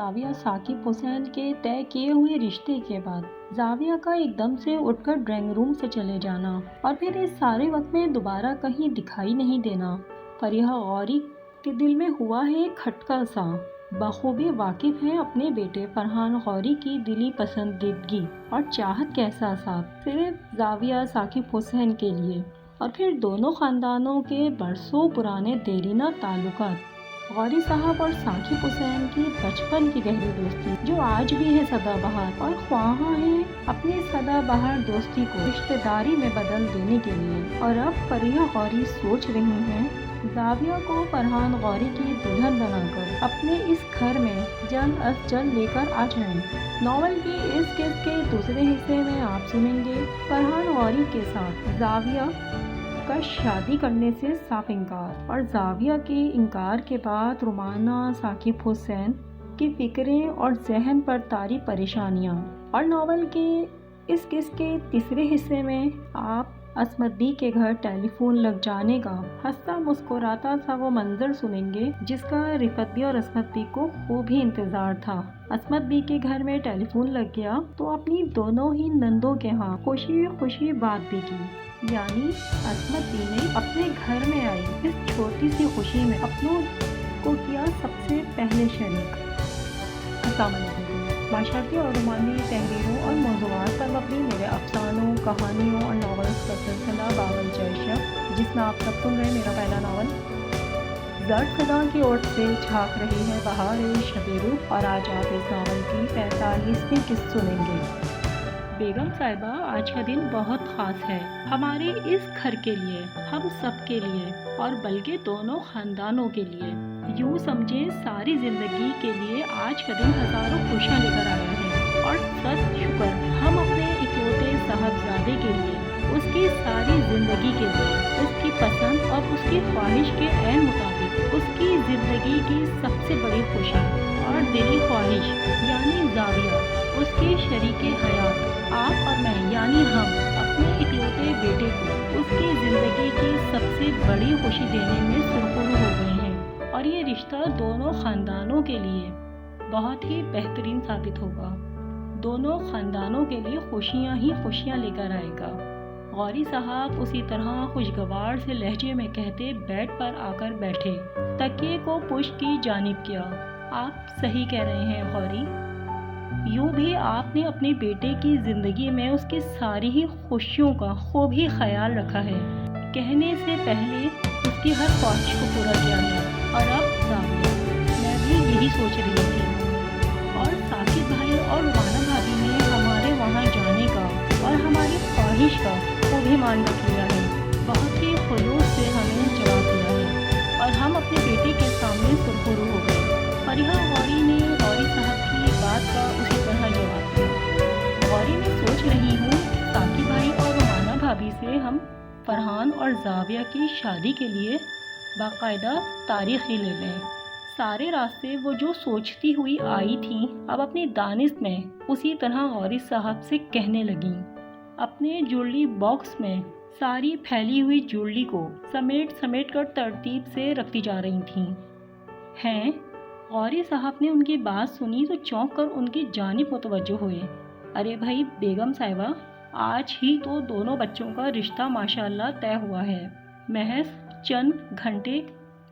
जाविया साकिब हुसैन के तय किए हुए रिश्ते के बाद जाविया का एकदम से उठकर ड्राइंग रूम से चले जाना और फिर इस सारे वक्त में दोबारा कहीं दिखाई नहीं देना, पर यह गौरी के दिल में हुआ है एक खटका सा। बखूबी वाकिफ है अपने बेटे फरहान गौरी की दिली पसंदीदगी और चाहत के एहसासात सिर्फ जाविया साकिब हुसैन के लिए, और फिर दोनों खानदानों के बरसों पुराने देरीना ताल्लुकात, गौरी साहब और साकिब हुसैन की बचपन की गहरी दोस्ती जो आज भी है सदाबहार, और ख्वाहां है अपनी सदाबहार दोस्ती को रिश्तेदारी में बदल देने के लिए। और अब फरिया गौरी सोच रही हैं जाविया को फरहान गौरी की दुल्हन बनाकर अपने इस घर में जल्द अज जल्द लेकर आ जाएं। नॉवल की इस किस्त के दूसरे हिस्से में आप सुनेंगे फरहान गौरी के साथ जाविया का शादी करने से साफ इनकार, और जाविया के इनकार के बाद रुमाना साकिब हुसैन की फिक्रें और जहन पर तारी परेशानियां। और नॉवल के इस किस्त के तीसरे हिस्से में आप असमत बी के घर टेलीफोन लग जाने का हंसता मुस्कुराता सा वो मंजर सुनेंगे जिसका रिफत बी और असमत बी को खूब ही इंतजार था। असमत बी के घर में टेलीफोन लग गया तो अपनी दोनों ही नंदों के यहाँ खुशी खुशी बात भी की, यानी असमत बी ने अपने घर में आई इस छोटी सी खुशी में अपनों को किया सबसे पहले शरीक। माशाती और रोमानी तहरीरों और मौज़ूआत पर मबनी मेरे अफसानों, कहानियों और नॉवेल्स का सिलसिला बावल जैशा, जिसमें आप सब सुन रहे मेरा पहला नावल जर्द खदा की ओर से झाँक रही है बहार शबेरू, और आज आप इस नावल की 45वीं किस्त सुनेंगे। बेगम साहिबा, आज का दिन बहुत ख़ास है हमारे इस घर के लिए, हम सब के लिए, और बल्कि दोनों ख़ानदानों के लिए। यूँ समझे सारी ज़िंदगी के लिए आज का दिन हज़ारों खुशियाँ लेकर आया है। और सच शुक्र हम अपने इकलौते साहबजादे के लिए, उसकी सारी ज़िंदगी के लिए, उसकी पसंद और उसकी ख्वाहिश के ऐन मुताबिक उसकी ज़िंदगी की सबसे बड़ी खुशी और दिली ख्वाहिश यानी जाविया, उसके शरीके हयात आप और मैं यानी हम अपने इकलौते बेटे को उसकी ज़िंदगी की सबसे बड़ी खुशी देने में सुरखरू हो गए हैं। और ये रिश्ता दोनों ख़ानदानों के लिए बहुत ही बेहतरीन साबित होगा। दोनों ख़ानदानों के लिए खुशियाँ ही खुशियाँ लेकर आएगा। गौरी साहब उसी तरह खुशगवार से लहजे में कहते बेड पर आकर बैठे, तकिए को पुश की जानिब किया। आप सही कह रहे हैं गौरी, यूँ भी आपने अपने बेटे की ज़िंदगी में उसकी सारी ही खुशियों का खूब ही ख्याल रखा है, कहने से पहले उसकी हर ख्वाहिश को पूरा किया है। और अब जाविया, मैं भी यही सोच रही थी, और साकिब भाई और रुमाना भाभी ने हमारे वहाँ जाने का और हमारी ख्वाहिश का खूब ही मान रख लिया है, बहुत ही खुलूस से हमें जवाब दिया है, और हम अपने बेटे के सामने सुरखरू हो गए। फरिया गौरी ने गौरी साहब की बात का उसी तरह जवाब दिया। गौरी मैं सोच रही हूँ साकिब भाई और रुमाना भाभी से हम फरहान और जाविया की शादी के लिए बाकायदा तारीख ही ले लें। सारे रास्ते वो जो सोचती हुई आई थी अब अपनी दानिश में उसी तरह गौरी साहब से कहने लगीं। अपने ज्वेलरी बॉक्स में सारी फैली हुई ज्वेलरी को समेट समेट कर तरतीब से रखती जा रही थीं। हैं, गौरी साहब ने उनकी बात सुनी तो चौंक कर उनकी जानिब मुतवज्जो हुए। अरे भाई बेगम साहिबा, आज ही तो दोनों बच्चों का रिश्ता माशाअल्लाह तय हुआ है। महज चंद घंटे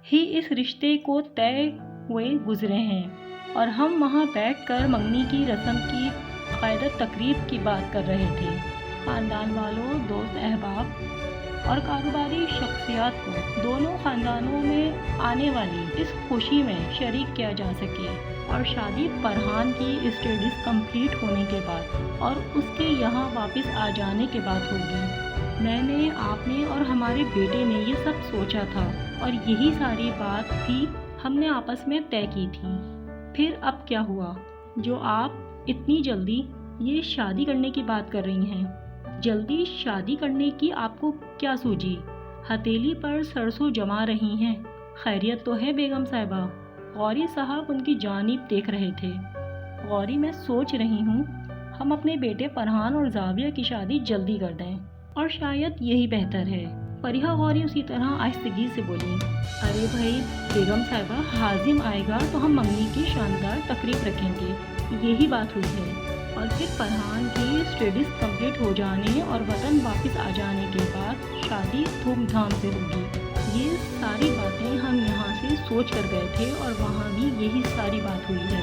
ही इस रिश्ते को तय हुए गुजरे हैं, और हम वहाँ बैठकर मंगनी की रस्म की बाकायदा तकरीब की बात कर रहे थे। ख़ानदान वालों, दोस्त अहबाब और कारोबारी शख्सियात को दोनों ख़ानदानों में आने वाली इस खुशी में शरीक किया जा सके, और शादी फरहान की स्टडीज़ कंप्लीट होने के बाद और उसके यहाँ वापस आ जाने के बाद होगी। मैंने, आपने और हमारे बेटे ने ये सब सोचा था, और यही सारी बात भी हमने आपस में तय की थी। फिर अब क्या हुआ जो आप इतनी जल्दी ये शादी करने की बात कर रही हैं? जल्दी शादी करने की आपको क्या सूझी? हथेली पर सरसों जमा रही हैं। खैरियत तो है बेगम साहिबा? गौरी साहब उनकी जानिब देख रहे थे। गौरी, मैं सोच रही हूँ हम अपने बेटे फरहान और जाविया की शादी जल्दी कर दें, और शायद यही बेहतर है। फरीहा गौरी उसी तरह आहिस्तगी से बोली, अरे भाई बेगम साहिबा, हाजिम आएगा तो हम मंगनी की शानदार तकरीब रखेंगे, यही बात हुई है। और फिर फरहान की स्टडीज़ कंप्लीट हो जाने और वतन वापस आ जाने के बाद शादी धूमधाम से होगी। ये सारी बातें हम यहाँ से सोच कर गए थे और वहाँ भी यही सारी बात हुई है।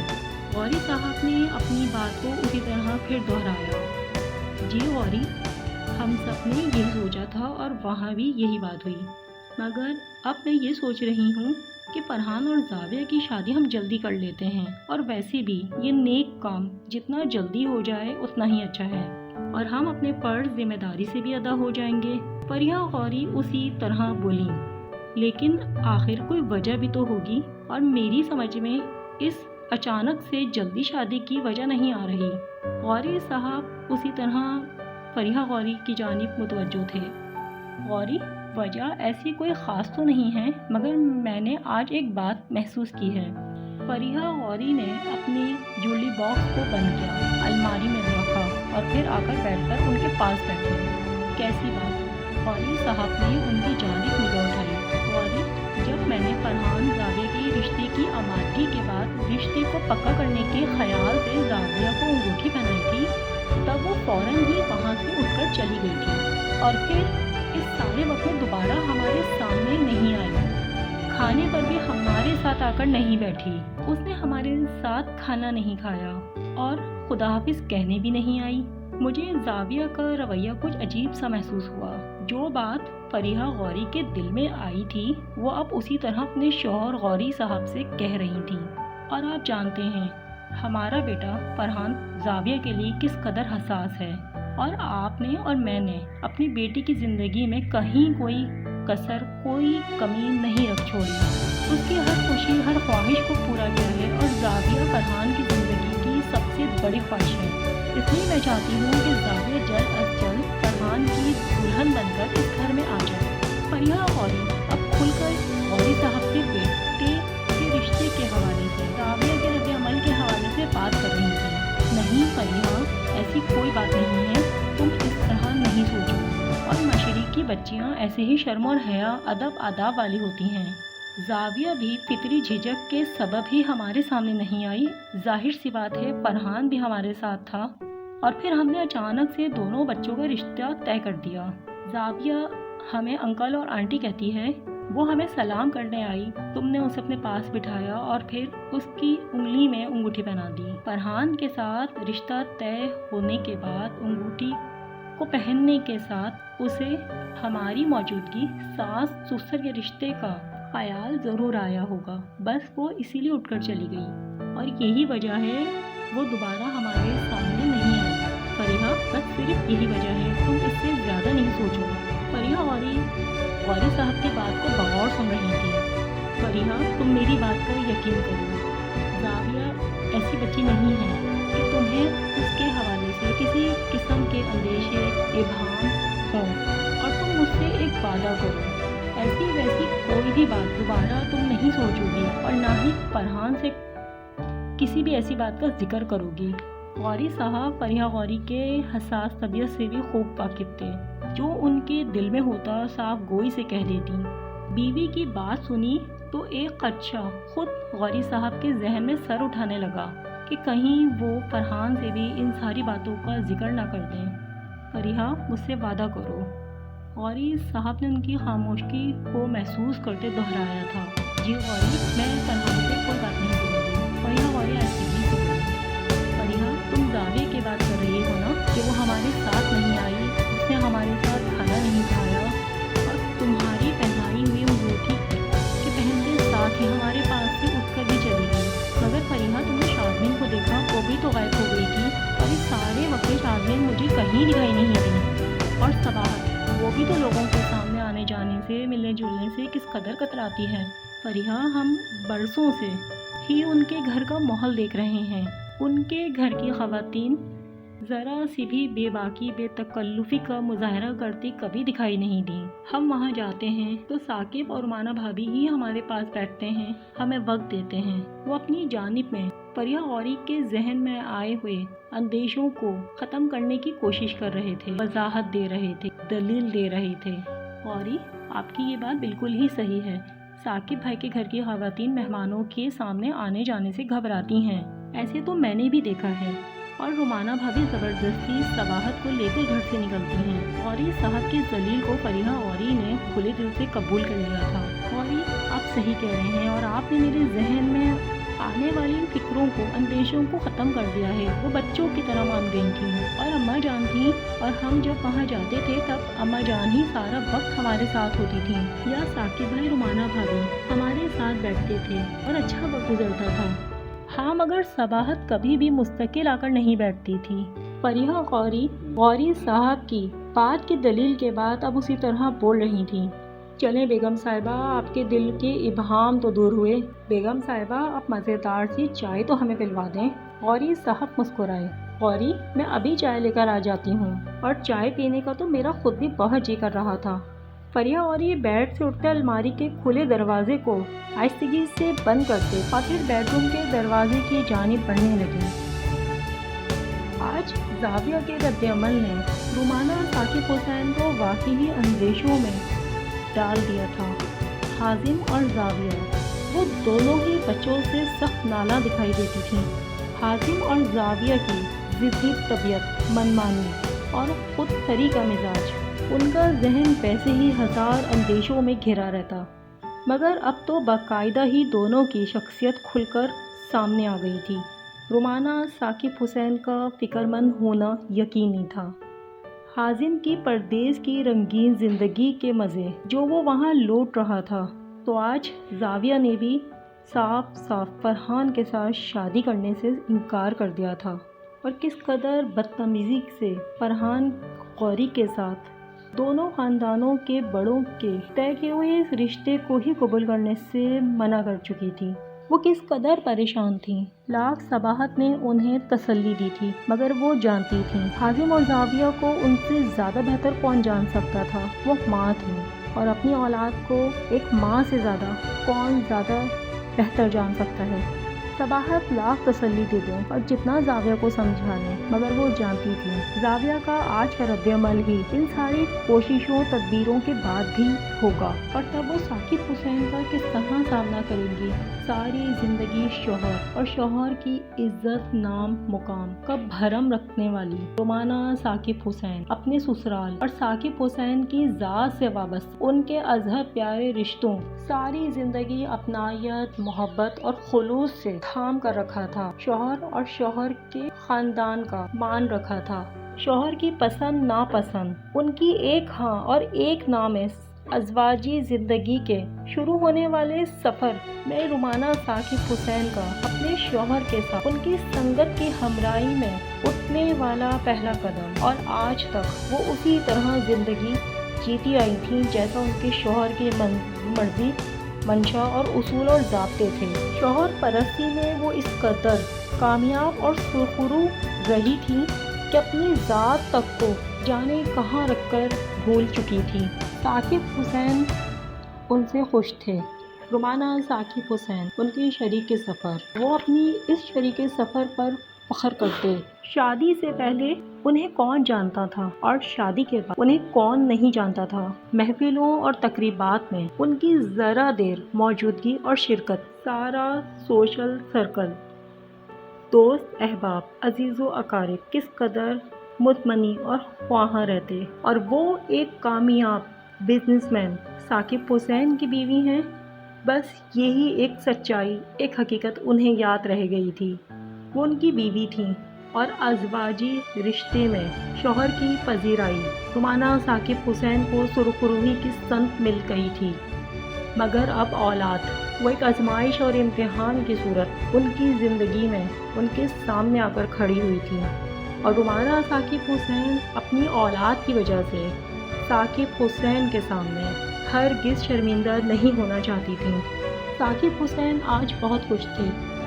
गौरी साहब ने अपनी बात को उसी तरह फिर दोहराया, जी गौरी, हम सब ने यही सोचा था और वहाँ भी यही बात हुई, मगर अब मैं ये सोच रही हूँ कि फरहान और जाविया की शादी हम जल्दी कर लेते हैं, और वैसे भी ये नेक काम जितना जल्दी हो जाए उतना ही अच्छा है, और हम अपने फर्ज जिम्मेदारी से भी अदा हो जाएंगे। फरीहा गौरी उसी तरह बोली, लेकिन आखिर कोई वजह भी तो होगी, और मेरी समझ में इस अचानक से जल्दी शादी की वजह नहीं आ रही। गौरी साहब उसी तरह फरीहा गौरी की जानिब मुतवज्जो थे। गौरी, वजह ऐसी कोई ख़ास तो नहीं है, मगर मैंने आज एक बात महसूस की है। फरीहा गौरी ने अपनी ज्वेलरी बॉक्स को बंद किया, अलमारी में रखा और फिर आकर बैठकर उनके पास बैठे। कैसी बात? गौरी साहब ने उनकी जानिब निगाह उठाई। गौरी, जब मैंने फरहान जाविया के रिश्ते की आमादगी के बाद रिश्ते को पक्का करने के ख्याल से जाविया को अंगूठी पहनाई थी, तब वो फ़ौरन ही वहाँ से उठकर चली गई थी और फिर इस सारे वक्त में दोबारा हमारे सामने नहीं आई। खाने पर भी हमारे साथ आकर नहीं बैठी, उसने हमारे साथ खाना नहीं खाया और खुदा हाफिज कहने भी नहीं आई। मुझे जाविया का रवैया कुछ अजीब सा महसूस हुआ। जो बात फरीहा गौरी के दिल में आई थी वो अब उसी तरह अपने शौहर गौरी साहब से कह रही थी। और आप जानते हैं हमारा बेटा फरहान जाविया के लिए किस कदर हसास है, और आपने और मैंने अपनी बेटी की ज़िंदगी में कहीं कोई कसर, कोई कमी नहीं रख छोड़ी। उसकी हर खुशी, हर ख्वाहिश को पूरा किया है, और जाविया फरहान की ज़िंदगी की सबसे बड़ी ख्वाहिश है। इसलिए मैं चाहती हूँ कि जाविया जल्द अज जल्द फरहान की दुल्हन बनकर इस घर में आ जाए। फरीहा गौरी अब खुलकर गौरी साहब से बेटे के रिश्ते के हवाले से, जाविया के रद्द-ए-अमल के हवाले से बात कर रही थी। नहीं फरीहा, ऐसी कोई बात नहीं है, तुम इस तरह नहीं सोचो, और मशरी की बच्चियाँ ऐसे ही शर्म और हया, अदब आदाब वाली होती हैं। जाविया भी फितरी झिझक के सबब ही हमारे सामने नहीं आई। जाहिर सी बात है फरहान भी हमारे साथ था, और फिर हमने अचानक से दोनों बच्चों का रिश्ता तय कर दिया। जाविया हमें अंकल और आंटी कहती है, वो हमें सलाम करने आई, तुमने उसे अपने पास बिठाया और फिर उसकी उंगली में अंगूठी पहना दी। फरहान के साथ रिश्ता तय होने के बाद अंगूठी को पहनने के साथ उसे हमारी मौजूदगी सास ससुर के रिश्ते का ख्याल ज़रूर आया होगा, बस वो इसीलिए उठकर चली गई, और यही वजह है वो दोबारा हमारे सामने नहीं आई। फरीहा, बस सिर्फ यही वजह है, तुम इससे ज़्यादा नहीं सोचो। फरीहा गौरी साहब की बात को बगौर सुन रही थी। फरीहा, तुम मेरी बात पर यकीन करो, जाविया ऐसी बच्ची नहीं है कि तुम्हें उसके हवाले से किसी किस्म के अंदेशे, इबहम हो, और तुम मुझसे एक वादा करो, ऐसी वैसी कोई भी बात दोबारा तुम नहीं सोचोगी, और ना ही फरहान से किसी भी ऐसी बात का जिक्र करोगी। गौरी साहब फरीहा गौरी के हसास तबीयत से भी खूब वाकिफ थे। जो उनके दिल में होता साफ गोई से कह देती। बीवी की बात सुनी तो एक खदशा खुद गौरी साहब के जहन में सर उठाने लगा कि कहीं वो फरहान से भी इन सारी बातों का जिक्र ना कर दें। फरीहा, मुझसे वादा करो। गौरी साहब ने उनकी खामोशी को महसूस करते दोहराया था, जी गौरी, मैं फरहान से कोई बात नहीं करूँगी। फरीहा गौरी ऐसी ही से बोली। फरीहा, तुम जाविया की बात कर रही हो ना कि वो हमारे साथ नहीं आई, उसने हमारे साथ खाना नहीं खाया, और तुम्हारी पहनाई हुई अंगूठी के पहनते साथ ही हमारे पास से उठकर भी चली गई। मगर फरीहा, तुमने शाज़मीन को देखा, वो भी तो गायब हो गई थी, और इस सारे वक्त में शाज़मीन मुझे कहीं दिखाई नहीं दी। और सबाहत, वो भी तो लोगों के सामने आने जाने से, मिलने जुलने से किस कदर कतराती है। फरीहा, हम बरसों से ही उनके घर का माहौल देख रहे हैं। उनके घर की ख़वातीन ज़रा सी भी बेबाकी, बेतकल्लुफ़ी का मुज़ाहरा करती कभी दिखाई नहीं दी। हम वहाँ जाते हैं तो साकिब और माना भाभी ही हमारे पास बैठते हैं, हमें वक्त देते हैं। वो अपनी जानिब में फरीहा गौरी के जहन में आए हुए अंदेशों को ख़त्म करने की कोशिश कर रहे थे, वजाहत दे रहे थे, दलील दे रहे थे। غوری، آپ کی یہ بات بالکل ہی صحیح ہے۔ ثاقب بھائی کے گھر کی خواتین مہمانوں کے سامنے آنے جانے سے گھبراتی ہیں، ایسے تو میں نے بھی دیکھا ہے۔ اور رومانہ بھابھی زبردستی صباحت کو لے کر گھر سے نکلتی ہیں۔ غوری صاحب کی ذلیل کو فریحہ غوری نے کھلے دل سے قبول کر لیا تھا۔ غوری، آپ صحیح کہہ رہے ہیں، اور آپ نے میرے ذہن میں آنے والی فکروں کو، اندیشوں کو ختم کر دیا ہے۔ وہ بچوں کی طرح مان گئی تھیں، اور اماں جان تھیں، اور ہم جب وہاں جاتے تھے تب اماں جان ہی سارا وقت ہمارے ساتھ ہوتی تھیں، یا ثاقب بھائی، رومانہ بھابھی ہمارے ساتھ بیٹھتے تھے اور اچھا وقت گزرتا تھا۔ ہاں، مگر صباحت کبھی بھی مستقل آ کر نہیں بیٹھتی تھی۔ فریحہ غوری صاحب کی بات کی دلیل کے بعد اب اسی طرح بول رہی تھیں۔ چلیں بیگم صاحبہ، آپ کے دل کے ابہام تو دور ہوئے۔ بیگم صاحبہ، آپ مزیدار سی چائے تو ہمیں پلوا دیں۔ غوری صاحب مسکرائے۔ غوری، میں ابھی چائے لے کر آ جاتی ہوں، اور چائے پینے کا تو میرا خود بھی بہت جی کر رہا تھا۔ فریحہ غوری بیڈ سے اٹھتے الماری کے کھلے دروازے کو آہستگی سے بند کرتے اور پھر بیڈ روم کے دروازے کی جانب بڑھنے لگی۔ آج زاویہ کے رد عمل نے رومانہ اور ثاقب حسین کو واقعی اندیشوں میں ڈال دیا تھا۔ حازم اور زاویہ، وہ دونوں ہی بچوں سے سخت نالاں دکھائی دیتی تھیں۔ حازم اور زاویہ کی ضدی طبیعت، منمانی اور خود سری کا مزاج، ان کا ذہن ویسے ہی ہزار اندیشوں میں گھرا رہتا، مگر اب تو باقاعدہ ہی دونوں کی شخصیت کھل کر سامنے آ گئی تھی۔ رومانہ ثاقب حسین کا فکر مند ہونا یقینی تھا۔ حازم کی پردیس کی رنگین زندگی کے مزے جو وہ وہاں لوٹ رہا تھا، تو آج زاویہ نے بھی صاف فرحان کے ساتھ شادی کرنے سے انکار کر دیا تھا، اور کس قدر بدتمیزی سے فرحان غوری کے ساتھ دونوں خاندانوں کے بڑوں کے طے کیے ہوئے اس رشتے کو ہی قبول کرنے سے منع کر چکی تھی۔ وہ کس قدر پریشان تھیں۔ لاکھ صباحت نے انہیں تسلی دی تھی، مگر وہ جانتی تھیں حازم اور زاویہ کو ان سے زیادہ بہتر کون جان سکتا تھا۔ وہ ماں تھیں، اور اپنی اولاد کو ایک ماں سے زیادہ کون زیادہ بہتر جان سکتا ہے۔ صباحت لاکھ تسلی دے دیں اور جتنا زاویہ کو سمجھا لیں، مگر وہ جانتی تھی زاویہ کا آج کا رد عمل ہی ان ساری کوششوں تدبیروں کے بعد بھی ہوگا، اور تب وہ ثاقب حسین کا کس طرح سامنا کریں گی۔ ساری زندگی شوہر اور شوہر کی عزت، نام، مقام کا بھرم رکھنے والی رومانہ ثاقب حسین اپنے سسرال اور ثاقب حسین کی ذات سے وابستہ ان کے ازہر پیارے رشتوں، ساری زندگی اپنائیت، محبت اور خلوص سے تھام کر رکھا تھا۔ شوہر اور شوہر کے خاندان کا مان رکھا تھا۔ شوہر کی پسند ناپسند، ان کی ایک ہاں اور ایک نا میں ازواجی زندگی کے شروع ہونے والے سفر میں رومانہ ثاقب حسین کا اپنے شوہر کے ساتھ ان کی سنگت کی ہمراہی میں اٹھنے والا پہلا قدم، اور آج تک وہ اسی طرح زندگی جیتی آئی تھیں جیسا ان کے شوہر کی مرضی، منشا اور اصول اور ضابطے تھے۔ شوہر پرستی میں وہ اس قدر کامیاب اور سرخرو رہی تھی کہ اپنی ذات تک کو جانے کہاں رکھ کر بھول چکی تھی۔ ثاقب حسین ان سے خوش تھے۔ رومانہ ثاقب حسین ان کی شریک سفر، وہ اپنی اس شریک سفر پر فخر کرتے۔ شادی سے پہلے انہیں کون جانتا تھا، اور شادی کے بعد انہیں کون نہیں جانتا تھا۔ محفلوں اور تقریبات میں ان کی ذرا دیر موجودگی اور شرکت، سارا سوشل سرکل، دوست احباب، عزیز و اقارب کس قدر مطمئن اور خواہاں رہتے، اور وہ ایک کامیاب بزنس مین ثاقب حسین کی بیوی ہیں۔ بس یہی ایک سچائی، ایک حقیقت انہیں یاد رہ گئی تھی۔ وہ ان کی بیوی تھیں، اور ازواجی رشتے میں شوہر کی پذیرائی رومانہ ثاقب حسین کو سرخروئی کی سمت مل گئی تھی، مگر اب اولاد، وہ ایک آزمائش اور امتحان کی صورت ان کی زندگی میں ان کے سامنے آ کر کھڑی ہوئی تھی، اور رومانہ ثاقب حسین اپنی اولاد کی وجہ سے ثاقب حسین کے سامنے ہرگز شرمندہ نہیں ہونا چاہتی تھیں۔ ثاقب حسین آج بہت خوش تھے،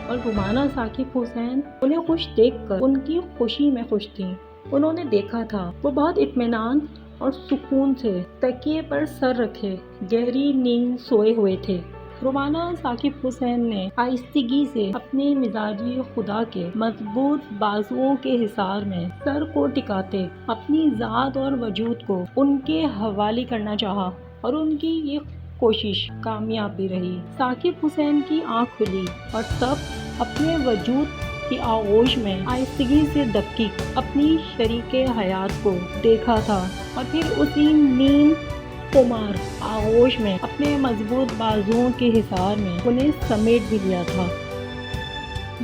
اور رومانہ ثاقب حسین انہیں خوش دیکھ کر ان کی خوشی میں خوش تھیں۔ انہوں نے دیکھا تھا وہ بہت اطمینان اور سکون سے تکیے پر سر رکھے گہری نیند سوئے ہوئے تھے۔ رومانہ ثاقب حسین نے آہستگی سے اپنے مزاجی خدا کے مضبوط بازوؤں کے حصار میں سر کو ٹکاتے اپنی ذات اور وجود کو ان کے حوالے کرنا چاہا۔ اور ان کی یہ کوشش کامیاب بھی رہی۔ ثاقب حسین کی آنکھ کھلی اور تب اپنے وجود کی آغوش میں آہستگی سے دبکی اپنی شریک حیات کو دیکھا تھا اور پھر اسی نیند خمار آغوش میں اپنے مضبوط بازوؤں کے حصار میں انہیں سمیٹ بھی لیا تھا۔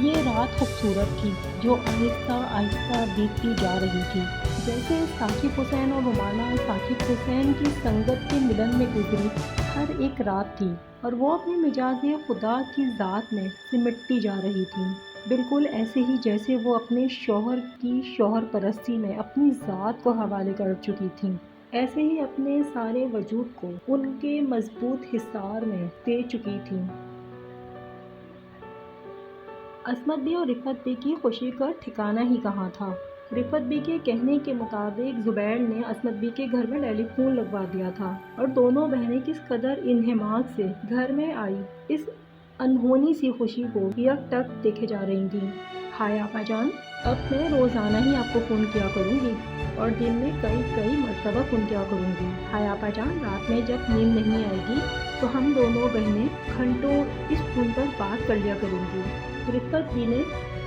یہ رات خوبصورت تھی جو آہستہ آہستہ بیتتی جا رہی تھی، جیسے ثاقب حسین اور رومانہ ثاقب حسین کی سنگت کے ملن میں گزری ہر ایک رات تھی اور وہ اپنے مجاز خدا کی ذات میں سمٹتی جا رہی تھی، بالکل ایسے ہی جیسے وہ اپنے شوہر کی شوہر پرستی میں اپنی ذات کو حوالے کر چکی تھیں، ایسے ہی اپنے سارے وجود کو ان کے مضبوط حصار میں دے چکی تھیں۔ عصمت بی اور رفعت بی کی خوشی کا ٹھکانہ ہی کہاں تھا۔ رفعت بی کے کہنے کے مطابق زبیر نے عصمت بی کے گھر میں ٹیلی فون لگوا دیا تھا اور دونوں بہنیں کس قدر انہماک سے گھر میں آئی اس انہونی سی خوشی کو یک ٹک دیکھے جا رہی تھیں۔ ہائے آپا جان، اب میں روزانہ ہی آپ کو فون کیا کروں گی اور دن میں کئی مرتبہ فون کیا کروں گی۔ ہائے آپا جان، رات میں جب نیند نہیں آئے گی تو ہم دونوں بہنیں گھنٹوں اس فون پر بات کر لیا کریں گی۔ رفعت بی نے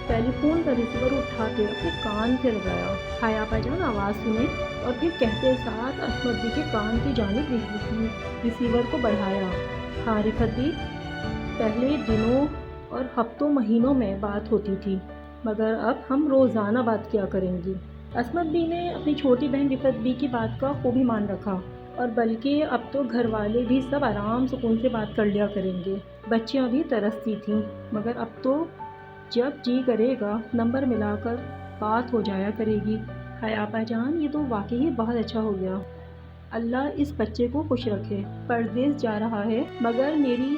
ٹیلی فون کا ریسیور اٹھاتے اپنے کان سے لگایا۔ ہائے آپا جان آواز سنیں، اور پھر کہتے ساتھ عصمت بی کے کان کی جانب ریسیور کو بڑھایا۔ ہاں رفعت بی، پہلے دنوں اور ہفتوں مہینوں میں بات ہوتی تھی، مگر اب ہم روزانہ بات کیا کریں گی۔ عصمت بی نے اپنی چھوٹی بہن رفعت بی کی بات کا خوب ایمان رکھا، اور بلکہ اب تو گھر والے بھی سب آرام سکون سے بات کر لیا کریں گے۔ بچیاں بھی ترستی تھیں، مگر اب تو جب جی کرے گا نمبر ملا کر بات ہو جایا کرے گی۔ ہائے آپا جان، یہ تو واقعی بہت اچھا ہو گیا۔ اللہ اس بچے کو خوش رکھے۔ پردیس جا رہا ہے، مگر میری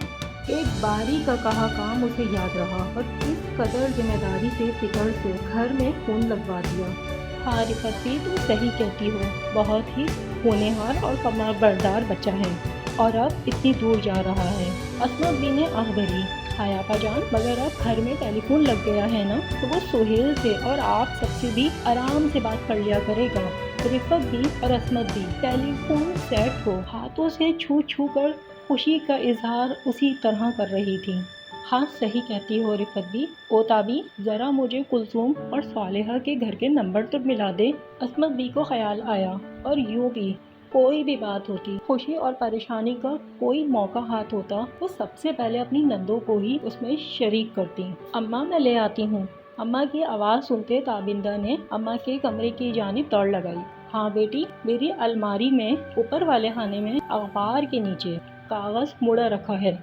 ایک باری کا کہا کام اسے یاد رہا اور کس قدر ذمہ داری سے فکر سے گھر میں فون لگوا دیا۔ ہاں رفعت بی، تم صحیح کہتی ہو، بہت ہی ہونہار اور فرما بردار بچہ ہے اور اب اتنی دور جا رہا ہے۔ عصمت بی نے آہ بھری۔ ہائے آپا جان، مگر اب گھر میں ٹیلی فون لگ گیا ہے نا، تو وہ سہیل سے اور آپ سب سے بھی آرام سے بات کر لیا کرے گا۔ رفعت بی اور عصمت بی ٹیلی فون سیٹ کو ہاتھوں سے چھو کر خوشی کا اظہار اسی طرح کر رہی تھی۔ ہاں صحیح کہتی ہو رفعت بی، اوتابی ذرا مجھے کلثوم اور صالحہ کے گھر کے نمبر تو ملا دے۔ عصمت بی کو خیال آیا، اور یوں بھی کوئی بھی بات ہوتی، خوشی اور پریشانی کا کوئی موقع ہاتھ ہوتا، وہ سب سے پہلے اپنی نندوں کو ہی اس میں شریک کرتی۔ اماں میں لے آتی ہوں۔ اماں کی آواز سنتے تابندہ نے اماں کے کمرے کی جانب دوڑ لگائی۔ ہاں بیٹی، میری الماری میں اوپر والے خانے میں اخبار کے نیچے کاغذ مڑا رکھا ہے،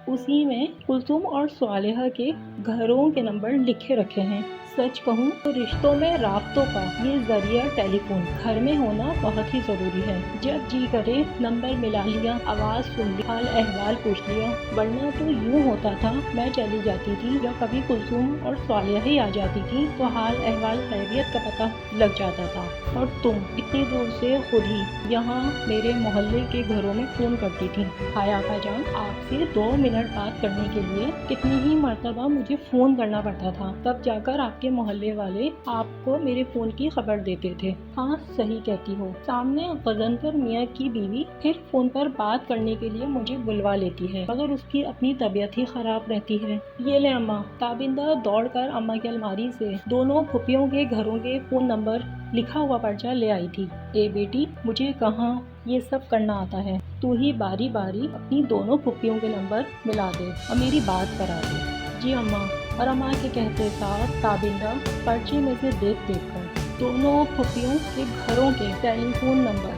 اسی میں کلثوم اور صالحہ کے گھروں کے نمبر لکھے رکھے ہیں۔ سچ کہوں تو رشتوں میں رابطوں کا یہ ذریعہ ٹیلی فون گھر میں ہونا بہت ہی ضروری ہے۔ جب جی کرے نمبر ملا لیا، آواز سن لی، حال احوال پوچھ لیا، ورنہ تو یوں ہوتا تھا میں چلی جاتی تھی یا کبھی کلثوم اور صالحہ ہی آ جاتی تھی تو حال احوال خیریت کا پتہ لگ جاتا تھا، اور تم اتنی دور سے خود ہی یہاں میرے محلے کے گھروں میں فون کرتی تھی۔ ہائے آقا جان، آپ سے 2 منٹ بات کرنے کے لیے کتنی ہی مرتبہ مجھے فون کرنا پڑتا تھا، تب جا کر آپ کے محلے والے آپ کو میرے فون کی خبر دیتے تھے۔ ہاں صحیح کہتی ہو، سامنے غضنفر میاں کی بیوی پھر فون پر بات کرنے کے لیے مجھے بلوا لیتی ہے، مگر اس کی اپنی طبیعت ہی خراب رہتی ہے۔ یہ لے اماں۔ تابندہ دوڑ کر اماں کی الماری سے دونوں پھوپھیوں کے گھروں کے فون نمبر لکھا ہوا پرچہ لے آئی تھی۔ اے بیٹی، مجھے کہاں یہ سب کرنا آتا ہے، تو ہی باری باری اپنی دونوں پھوپھیوں کے نمبر ملا دے اور میری بات کرا دے۔ جی اماں۔ اور اماں کے کہتے ساتھ تابندہ پرچے میں سے دیکھ کر دونوں پھوپھیوں کے گھروں کے ٹیلی فون نمبر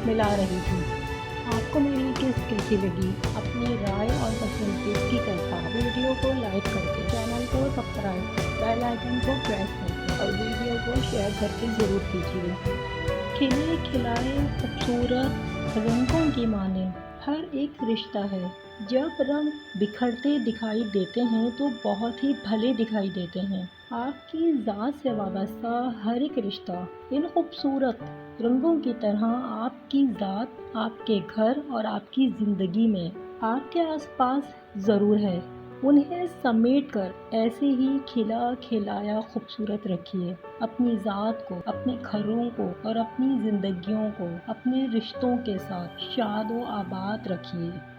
ملا رہی تھی۔ آپ کو میری قسط کیسی لگی؟ اپنی رائے اور پسند کی طرف ویڈیو کو لائک کر کے، چینل کو سبسکرائب، بیل آئیکن کو پریس کر کے اور ویڈیو کو شیئر کر کے ضرور کیجیے۔ کھلے کھلائے خوبصورت رنگوں کی مانند ہر ایک رشتہ ہے۔ جب رنگ بکھرتے دکھائی دیتے ہیں تو بہت ہی بھلے دکھائی دیتے ہیں۔ آپ کی ذات سے وابستہ ہر ایک رشتہ ان خوبصورت رنگوں کی طرح آپ کی ذات، آپ کے گھر اور آپ کی زندگی میں، آپ کے آس پاس ضرور ہے۔ انہیں سمیٹ کر ایسے ہی کھلا کھلایا خوبصورت رکھیے، اپنی ذات کو، اپنے گھروں کو اور اپنی زندگیوں کو اپنے رشتوں کے ساتھ شاد و آباد رکھیے۔